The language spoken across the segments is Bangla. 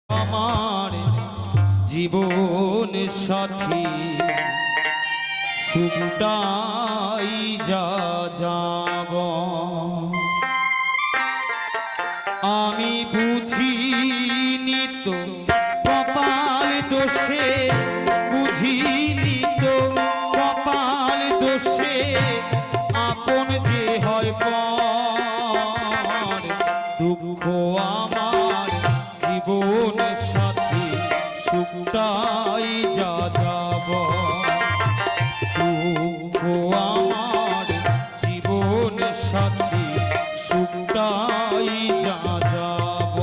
আমার জীবন সাথী সুখটাই যা যাব আমি বুঝিনি তো কপাল দোষে বুঝিনি তো কপাল দোষে আপন যে হয় পর দুঃখ আমার জীবন সাথী সুখটাই যা যাব দুঃখ আমার জীবন সাথী সুখটাই যা যাব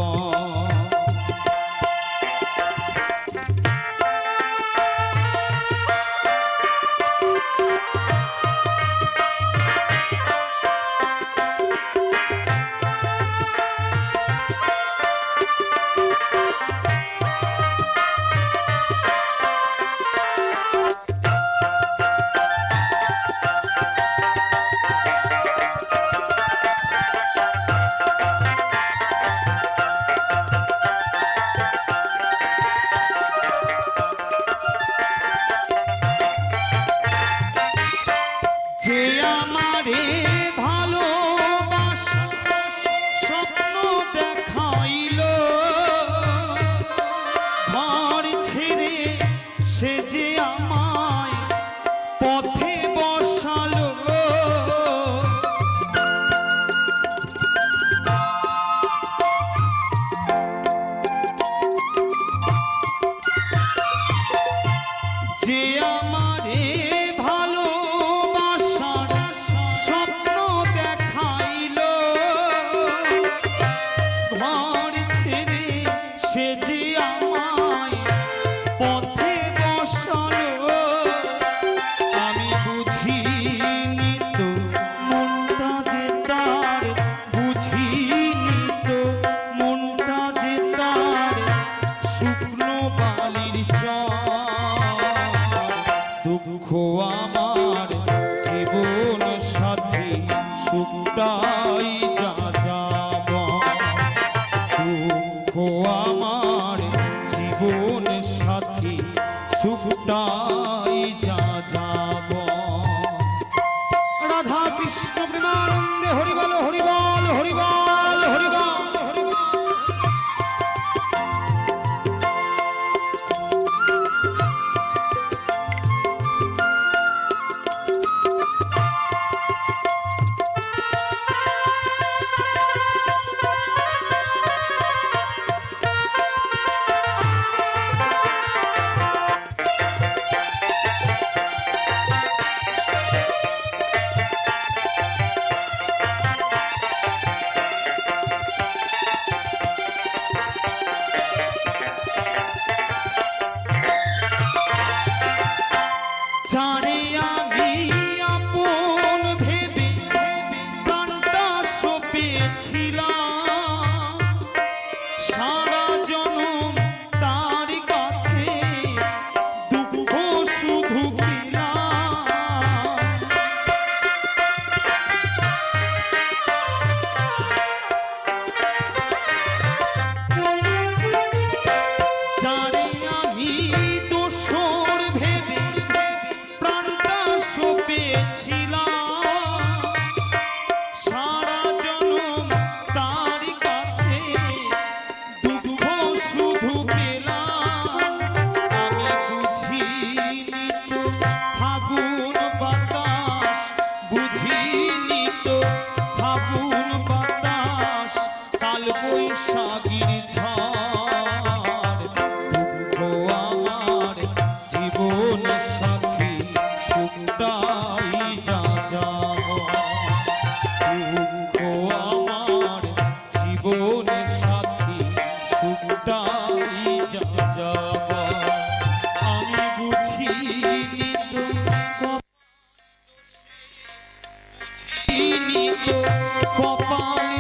দুঃখ আমার জীবন সাথী সুখটাই যা যাব দুঃখ আমার জীবন সাথী সুখটাই যা যাব রাধা কৃষ্ণ প্রেমানন্দে হরি বল হরি বল হরি বল হরি বল বৈশাখীর ঝড় দুঃখ আমার জীবন সাথী সুখটাই যা যাব দুঃখ আমার জীবন সাথী সুখটাই যা যাব আমি বুঝিনি তো কপাল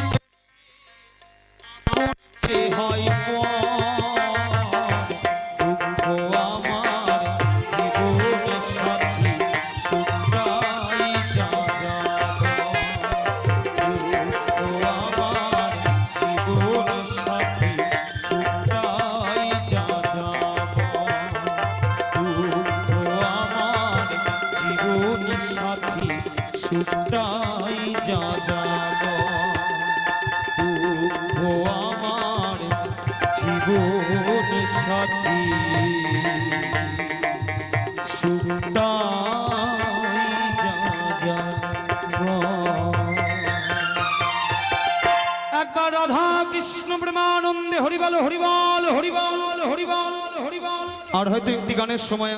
হয় দুঃখ আমার জীবন সাথী সুখটাই যা যাব দুঃখ আমার জীবন সাথী সুখটাই সুখটাই যা যাব দুঃখ আমার জীবন সাথী সুখটাই যা যাব একবার রাধা কৃষ্ণ প্রেমানন্দে হরিবল হরিবল হরিবল হরিবল হরিবল। আর হয়তো একটি গানের সময়